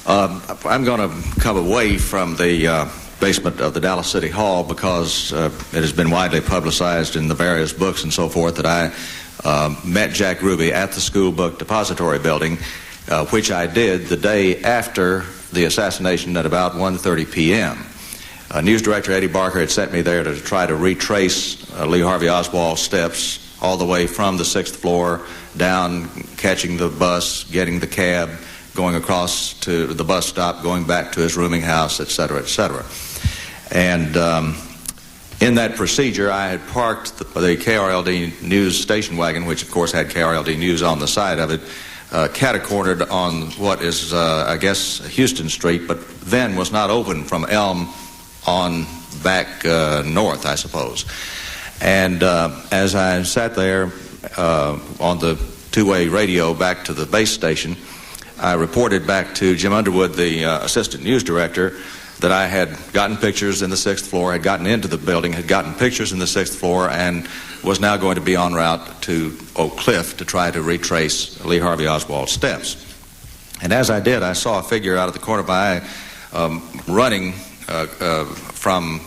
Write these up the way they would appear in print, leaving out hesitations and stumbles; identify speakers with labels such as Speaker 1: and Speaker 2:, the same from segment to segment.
Speaker 1: I'm going to come away from the basement of the Dallas City Hall because it has been widely publicized in the various books and so forth that I met Jack Ruby at the School Book Depository Building, which I did the day after the assassination at about 1:30 p.m. News Director Eddie Barker had sent me there to try to retrace Lee Harvey Oswald's steps all the way from the 6th floor down, catching the bus, getting the cab, going across to the bus stop, going back to his rooming house, etc., etc. And in that procedure, I had parked the KRLD News station wagon, which of course had KRLD News on the side of it, catacornered on what is, I guess, Houston Street, but then was not open from Elm on back north, I suppose. And as I sat there on the two-way radio back to the base station, I reported back to Jim Underwood, the assistant news director, that I had gotten pictures in the 6th floor, had gotten into the building, had gotten pictures in the 6th floor, and was now going to be en route to Oak Cliff to try to retrace Lee Harvey Oswald's steps. And as I did, I saw a figure out of the corner of my eye running from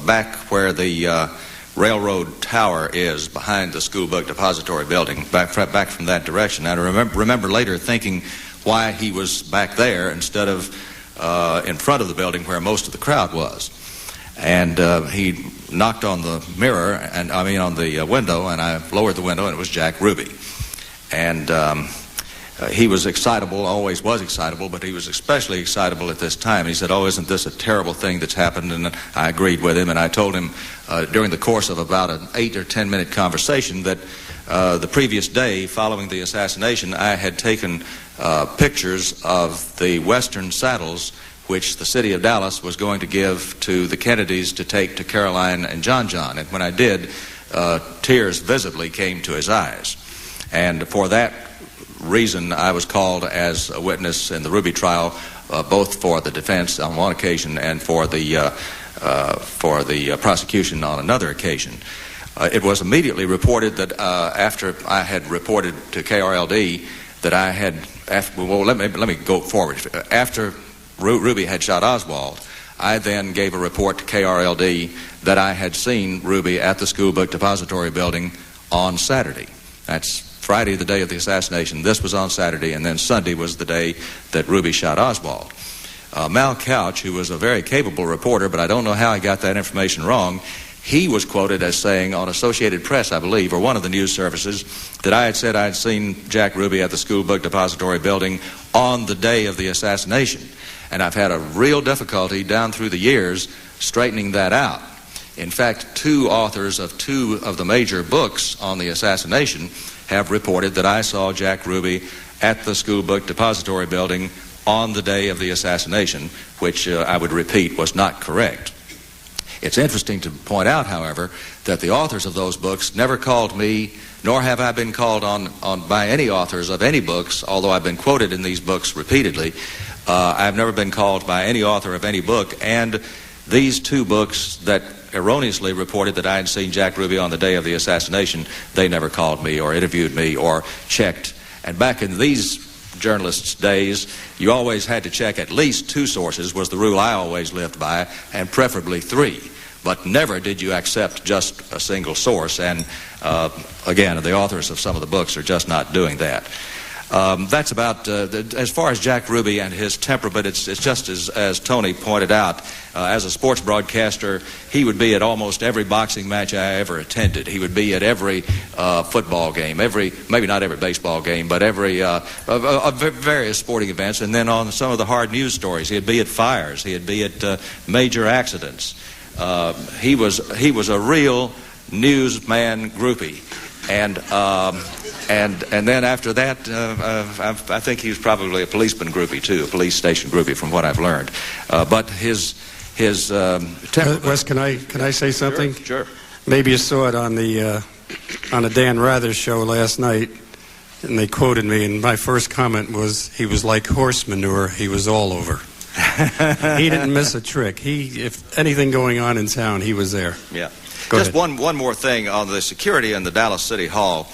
Speaker 1: back where the railroad tower is behind the School Book Depository Building, back from that direction. I remember later thinking why he was back there instead of in front of the building where most of the crowd was. And he knocked on the mirror, and on the window, and I lowered the window, and it was Jack Ruby. And he was excitable, always was excitable, but he was especially excitable at this time. He said, "Oh, isn't this a terrible thing that's happened?" And I agreed with him, and I told him during the course of about an 8 or 10 minute conversation that the previous day following the assassination, I had taken pictures of the Western saddles which the city of Dallas was going to give to the Kennedys to take to Caroline and John. And when I did, tears visibly came to his eyes. And for that reason, I was called as a witness in the Ruby trial, both for the defense on one occasion and for the prosecution on another occasion. It was immediately reported that after I had reported to KRLD that I had, let me go forward. After Ruby had shot Oswald, I then gave a report to KRLD that I had seen Ruby at the School Book Depository Building on Saturday. That's Friday, the day of the assassination. This was on Saturday, and then Sunday was the day that Ruby shot Oswald. Mal Couch, who was a very capable reporter, but I don't know how he got that information wrong, he was quoted as saying on Associated Press, I believe, or one of the news services, that I had said I had seen Jack Ruby at the School Book Depository Building on the day of the assassination. And I've had a real difficulty down through the years straightening that out. In fact, two authors of two of the major books on the assassination have reported that I saw Jack Ruby at the School Book Depository Building on the day of the assassination, which I would repeat was not correct. It's interesting to point out, however, that the authors of those books never called me, nor have I been called on by any authors of any books, although I've been quoted in these books repeatedly. I've never been called by any author of any book, and these two books that erroneously reported that I had seen Jack Ruby on the day of the assassination, they never called me or interviewed me or checked. And back in these journalists' days, you always had to check at least two sources, was the rule I always lived by, and preferably three. But never did you accept just a single source. And again, the authors of some of the books are just not doing that. That's about, as far as Jack Ruby and his temperament, it's just as Tony pointed out. As a sports broadcaster, he would be at almost every boxing match I ever attended. He would be at every football game, maybe not every baseball game, but every various sporting events. And then on some of the hard news stories, he'd be at fires, he'd be at major accidents. He was a real newsman groupie. And then after that, I think he was probably a policeman groupie too, a police station groupie, from what I've learned. But his temperament.
Speaker 2: Wes, can I say something?
Speaker 1: Sure.
Speaker 2: Maybe you saw it on the Dan Rather show last night, and they quoted me, and my first comment was, he was like horse manure. He was all over. He didn't miss a trick. If anything going on in town, he was there.
Speaker 1: Yeah.
Speaker 2: Just
Speaker 1: one more thing on the security in the Dallas City Hall.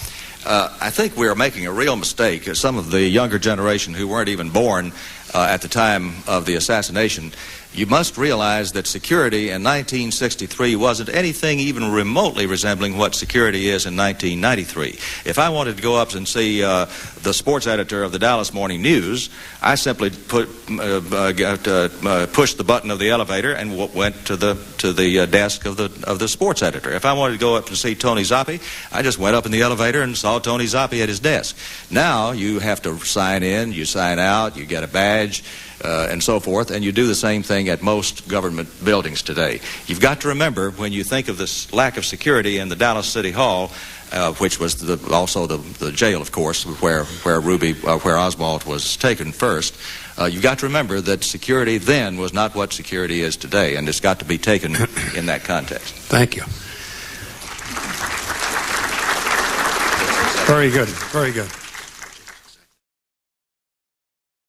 Speaker 1: I think we are making a real mistake. Some of the younger generation who weren't even born at the time of the assassination, you must realize that security in 1963 wasn't anything even remotely resembling what security is in 1993. If I wanted to go up and see the sports editor of the Dallas Morning News, I simply pushed the button of the elevator and went to the desk of the sports editor. If I wanted to go up to see Tony Zoppi, I just went up in the elevator and saw Tony Zoppi at his desk. Now you have to sign in, you sign out, you get a badge, and so forth, and you do the same thing at most government buildings today. You've got to remember, when you think of this lack of security in the Dallas City Hall, which was also the jail, of course, where Oswald was taken first, you've got to remember that security then was not what security is today, and it's got to be taken in that context.
Speaker 2: Thank you. Very good. Very good.